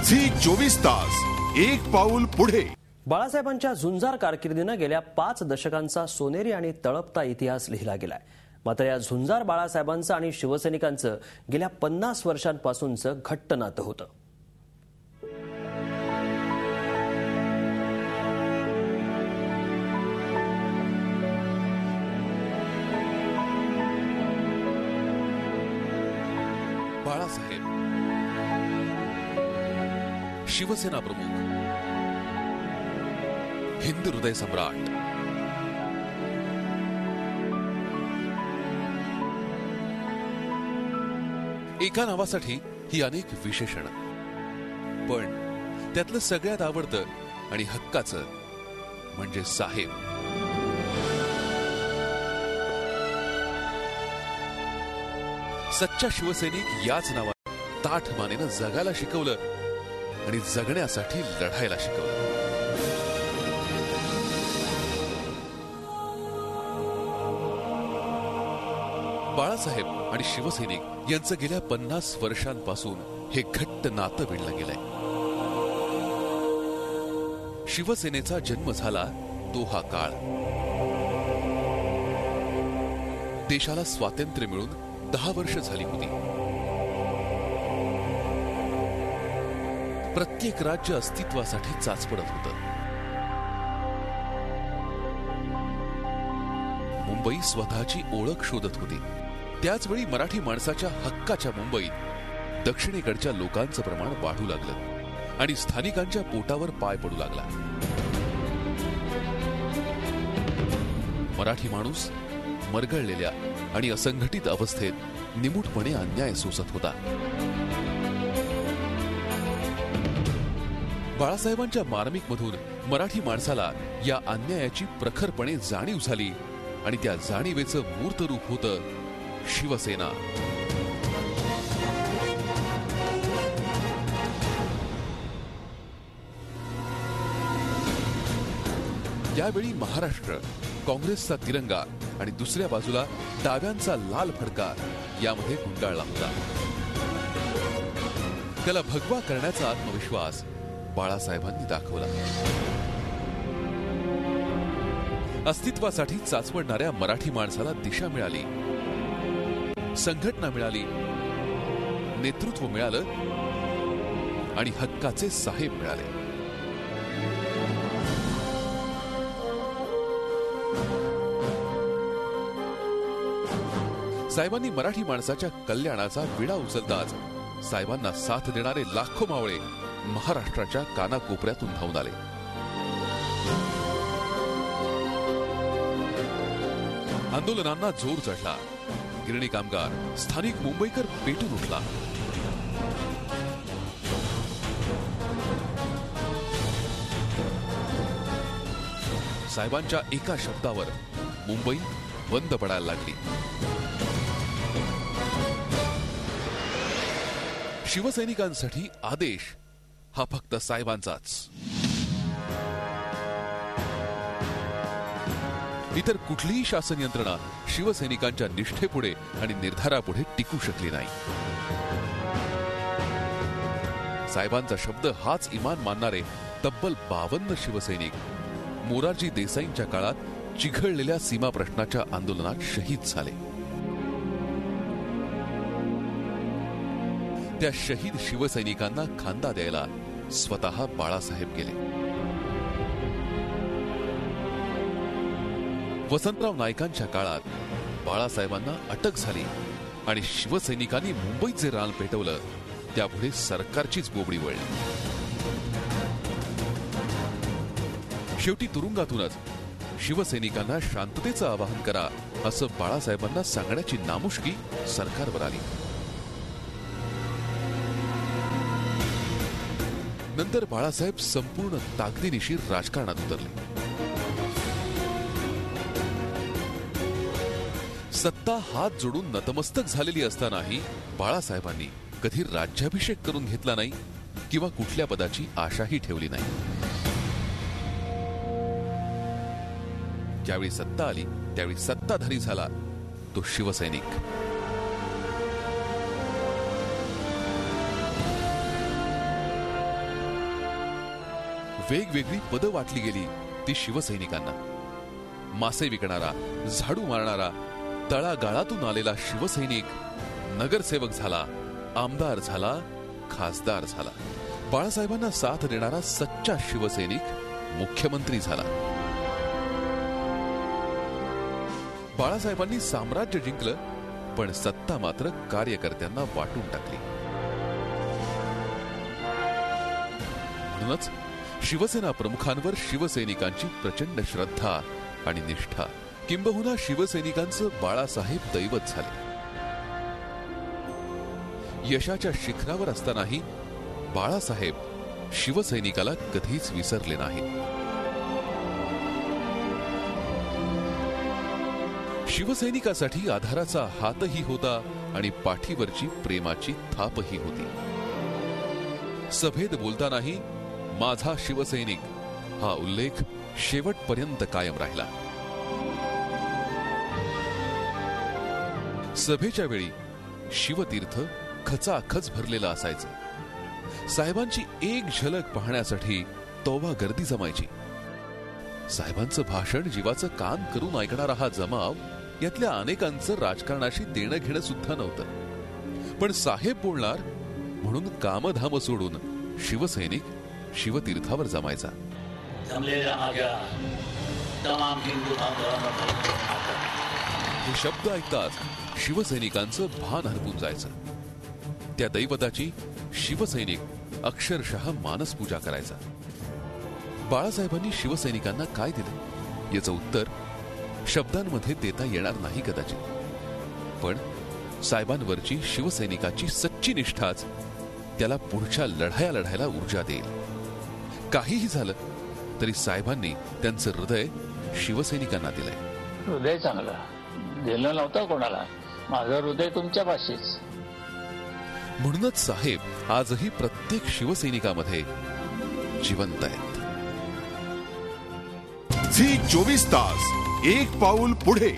Zee 24 तास एक पाऊल पुढे। बाळासाहेबांच्या झुंजार कारकिर्दीनं गेल्या 5 दशकांचा सोनेरी आणि तळपता इतिहास लिहिला गेलाय। मात्र या झुंजार बाळासाहेबांचं आणि शिवसैनिकांचं गेल्या 50 वर्षांपासूनचं घट्ट नातं होतं। बाळासाहेब शिवसेना प्रमुख, हिंद हृदय सम्राट, एका नावासाठी ही अनेक विशेषण, पण त्यातलं सगळ्यात आवडतं आणि हक्काचं म्हणजे साहेब। सच्चा शिवसैनिक याच नावाने ताठ मानेनं जगायला शिकवलं आणि जगण्यासाठी लढायला शिकवलं। बाळासाहेब आणि शिवसैनिक यांचं गेल्या 50 वर्षांपासून हे घट्ट नातं विणलं गेलंय। शिवसेनेचा जन्म झाला तो हा काळ, देशाला स्वातंत्र्य मिळून 10 वर्ष झाली होती। प्रत्येक राज्य अस्तित्वासाठी चाचपडत होतं। मुंबई स्वतःची ओळख शोधत होती। त्याच वेळी मराठी माणसाच्या हक्काच्या मुंबईत दक्षिणेकडच्या लोकांचं प्रमाण वाढू लागलं आणि स्थानिकांच्या पोटावर पाय पडू लागला। मराठी माणूस मरगळलेल्या आणि असंघटित अवस्थेत निमूटपणे अन्याय सोसत होता। बाळासाहेबांच्या मार्मिकमधून मराठी माणसाला या अन्यायाची प्रखरपणे जाणीव झाली आणि त्या जाणीवेचं मूर्त रूप होतं शिवसेना। यावेळी महाराष्ट्र काँग्रेसचा तिरंगा आणि दुसऱ्या बाजूला डाव्यांचा लाल फडका यामध्ये गुंडाळला होता। त्याला भगवा करण्याचा आत्मविश्वास बाळासाहेबांनी दाखवला। अस्तित्वासाठी चाचपडणाऱ्या मराठी माणसाला दिशा मिळाली, संघटना मिळाली, नेतृत्व मिळालं आणि हक्काचे साहेब मिळाले। साहेबांनी मराठी माणसाच्या कल्याणाचा विडा उचलताच साहेबांना साथ देणारे लाखो मावळे महाराष्ट्राच्या कानाकोपऱ्यातून धावून आले। आंदोलनांना जोर चढला। गिरणी कामगार, स्थानिक मुंबईकर पेटून उठला। साहेबांच्या एका शब्दावर मुंबई बंद पडायला लागली। शिवसैनिकांसाठी आदेश हा फक्त साहेबांचाच। इतर कुठलीही शासन यंत्रणा शिवसैनिकांच्या निष्ठेपुढे आणि निर्धारापुढे टिकू शकली नाही। साहेबांचा शब्द हाच इमान मानणारे तब्बल 52 शिवसैनिक मोरारजी देसाईंच्या काळात चिघळलेल्या सीमा प्रश्नाच्या आंदोलनात शहीद झाले। त्या शहीद शिवसैनिकांना खांदा द्यायला स्वतः बाळासाहेब गेले। वसंतराव नाईकांच्या काळात बाळासाहेबांना अटक झाली आणि शिवसैनिकांनी मुंबईत जे रान पेटवलं त्यापुढे सरकारचीच बोबडी वळली। शेवटी तुरुंगातूनच शिवसैनिकांना शांततेचं आवाहन करा असं बाळासाहेबांना सांगण्याची नामुष्की सरकारवर आली। नंतर बाळासाहेब संपूर्ण ताकदीनिशी राजकारणात उतरले। सत्ता हात जोडून नतमस्तक झालेली असतानाही बाळासाहेबांनी कधी राज्याभिषेक करून घेतला नाही किंवा कुठल्या पदाची आशाही ठेवली नाही। ज्यावेळी सत्ता आली त्यावेळी सत्ताधारी झाला तो शिवसैनिक। वेगवेगळी पदं वाटली गेली ती शिवसैनिकांना. मासे विकणारा, झाडू मारणारा, तळागाळातून आलेला शिवसैनिक नगरसेवक झाला, आमदार झाला, खासदार झाला. बाळासाहेबांना साथ देणारा सच्चा शिवसैनिक मुख्यमंत्री झाला. बाळासाहेबांनी साम्राज्य जिंकलं, पण सत्ता मात्र कार्यकर्त्यांना वाटून टाकली. म्हणूनच शिवसेना प्रमुखांवर शिवसैनिकांची प्रचंड श्रद्धा आणि निष्ठा, किंबहुना शिवसैनिकांचं बाळासाहेब दैवत झाले. यशाच्या शिखरावर असतानाही बाळासाहेब शिवसैनिकाला कधीच विसरले नाही. शिवसैनिकासाठी आधाराचा हातही होता आणि पाठीवरची प्रेमाची थापही होती. सभेत बोलतानाही माझा शिवसैनिक हा उल्लेख शेवटपर्यंत कायम राहिला. सभेच्या वेळी शिवतीर्थ खचाखच भरलेलं असायचं. साहेबांची एक झलक पाहण्यासाठी तोवा गर्दी जमायची. साहेबांचं भाषण जीवाचं काम करून ऐकणारा हा जमाव यातल्या अनेकांचं राजकारणाशी देणं घेणं सुद्धा नव्हतं. पण साहेब बोलणार म्हणून कामधाम सोडून शिवसैनिक शिवतीर्थावर जमायचा. हे शब्द ऐकताच शिवसैनिकांचं भान हरपून जायचं. त्या दैवताची शिवसैनिक अक्षरशः मानसपूजा करायचा. बाळासाहेबांनी शिवसैनिकांना काय दिलं याचं उत्तर शब्दांमध्ये देता येणार नाही कदाचित. पण साहेबांवरची शिवसैनिकाची सच्ची निष्ठाच त्याला पुढच्या लढाया लढायला ऊर्जा देईल. काहीही झालं तरी साहेबांनी त्यांचं हृदय शिवसैनिकांना दिलंय. हृदय चांगलं दिलं नव्हतं कोणाला, माझं हृदय तुमच्या पाशीच. म्हणूनच साहेब आजही प्रत्येक शिवसैनिकामध्ये जिवंत आहेत. झी 24 तास एक पाऊल पुढे.